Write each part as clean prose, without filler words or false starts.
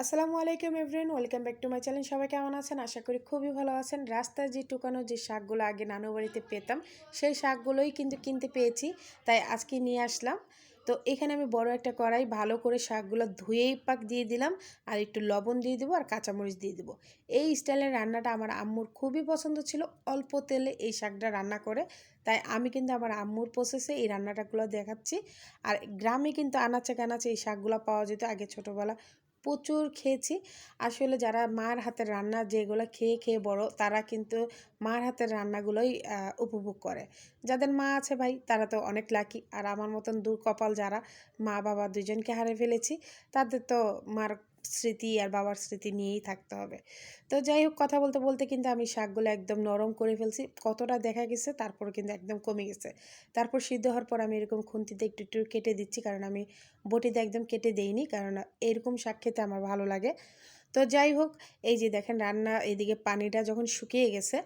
আসসালামু আলাইকুম everyone, welcome back to my channel. সবাই কেমন আছেন? আশা করি খুবই ভালো আছেন। রাস্তায় যে টুকানো যে শাকগুলো আগে নানু বাড়িতে পেতাম, সেই শাকগুলোই কিন্তু কিনতে পেয়েছি, তাই আজকে নিয়ে আসলাম। তো এখানে আমি বড় একটা কড়াই ভালো করে শাকগুলো ধুয়েই পাক দিয়ে দিলাম, আর একটু লবণ দিয়ে দেবো আর কাঁচামরিচ দিয়ে দেবো। এই স্টাইলের রান্নাটা আমার আম্মুর খুবই পছন্দ ছিল, অল্প তেলে এই শাকটা রান্না করে। তাই আমি কিন্তু আমার আম্মুর প্রসেসে এই রান্নাটাগুলো দেখাচ্ছি। আর গ্রামে কিন্তু আনাচে কানাচে এই শাকগুলো পাওয়া যেত আগে, ছোটোবেলা প্রচুর খেয়েছি। আসলে যারা মার হাতের রান্না যেগুলো খেয়ে খেয়ে বড়, তারা কিন্তু মার হাতের রান্নাগুলোই উপভোগ করে। যাদের মা আছে ভাই, তারা তো অনেক লাকি। আর আমার মতন কপাল যারা মা বাবা দুজনকে হারিয়ে ফেলেছি, তাদের তো মার স্মৃতি আর বাবার স্মৃতি নিয়েই থাকতে হবে। তো যাই হোক, কথা বলতে বলতে কিন্তু আমি শাকগুলো একদম নরম করে ফেলছি। কতটা দেখা গেছে, তারপর কিন্তু একদম কমে গেছে। তারপর সিদ্ধ হওয়ার পর আমি এরকম খুন্তিতে একটু একটু কেটে দিচ্ছি, কারণ আমি বটিতে একদম কেটে দেইনি, কারণ এরকম শাক খেতে আমার ভালো লাগে। তো যাই হোক, এই যে দেখেন রান্না এদিকে পানিটা যখন শুকিয়ে গেছে,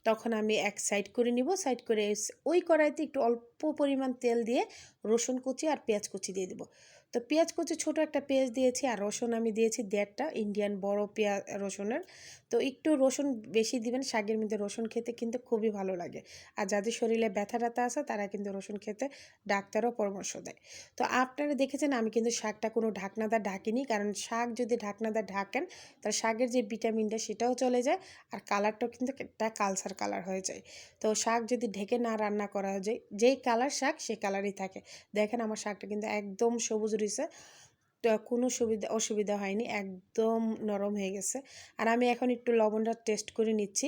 তখন আমি এক সাইড করে নিব। সাইড করে ওই কড়াইতে একটু অল্প পরিমাণ তেল দিয়ে রসুন কুচি আর পেঁয়াজ কুচি দিয়ে দেবো। তো পেঁয়াজ কুচি ছোট একটা পেঁয়াজ দিয়েছি, আর রসুন আমি দিয়েছি 1.5টা ইন্ডিয়ান বড় পেঁয়াজ রসুনের। তো একটু রসুন বেশি দিবেন, শাকের মধ্যে রসুন খেতে কিন্তু খুবই ভালো লাগে। আর যাদের শরীরে ব্যথা ট্যাথা আছে, তারা কিন্তু রসুন খেতে ডাক্তারও পরামর্শ দেয়। তো আপনারা দেখেছেন আমি কিন্তু শাকটা কোনো ঢাকনাদার ঢাকিনি, কারণ শাক যদি ঢাকনাদার ঢাকেন, তাহলে শাকের যে ভিটামিনটা সেটাও চলে যায়, আর কালারটাও কিন্তু একটা কালচার কালার হয়ে যায়। তো শাক যদি ঢেকে না রান্না করা যায়, যেই কালার শাক সেই কালারই থাকে। দেখেন আমার শাকটা কিন্তু একদম সবুজ রয়েছে, কোনো অসুবিধা হয়নি, একদম নরম হয়ে গেছে। আর আমি এখন একটু লবণটা টেস্ট করে নিচ্ছি।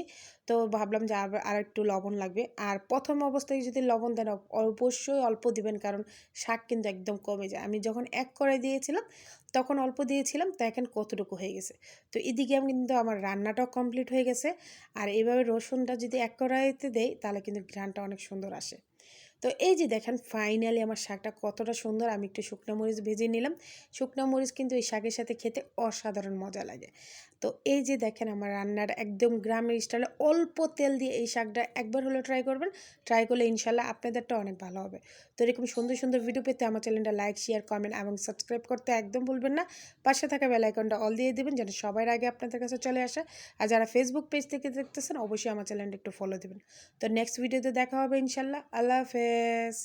তো ভাবলাম যে আর একটু লবণ লাগবে। আর প্রথম অবস্থায় যদি লবণ দেন, অবশ্যই অল্প দিবেন, কারণ শাক কিন্তু একদম কমে যায়। আমি যখন এক কড়াই দিয়েছিলাম, তখন অল্প দিয়েছিলাম, তো এখন কতটুকু হয়ে গেছে। তো এদিকে আমি কিন্তু আমার রান্নাটাও কমপ্লিট হয়ে গেছে। আর এইভাবে রসুনটা যদি এক কড়াইতে দেই, তাহলে কিন্তু ঘ্রাণটা অনেক সুন্দর আসে। তো এই যে দেখেন ফাইনালি আমার শাকটা কতটা সুন্দর। আমি একটু শুকনো মরিচ ভেজে নিলাম। শুকনো মরিচ কিন্তু এই শাকের সাথে খেতে অসাধারণ মজা লাগে। তো এই যে দেখেন আমার রান্নার একদম গ্রামের স্টাইলে অল্প তেল দিয়ে এই শাকটা একবার হলেও ট্রাই করবেন। ট্রাই করলে ইনশাল্লাহ আপনাদেরটা অনেক ভালো হবে। তো এরকম সুন্দর সুন্দর ভিডিও পেতে আমার চ্যানেলটা লাইক, শেয়ার, কমেন্ট এবং সাবস্ক্রাইব করতে একদম ভুলবেন না। পাশে থাকা বেল আইকনটা অল দিয়ে দেবেন, যেন সবার আগে আপনাদের কাছে চলে আসে। আর যারা ফেসবুক পেজ থেকে দেখতেছেন, অবশ্যই আমার চ্যানেলটা একটু ফলো দেবেন। তো নেক্সট ভিডিওতে দেখা হবে ইনশাল্লাহ। আল্লাহ হাফেজ।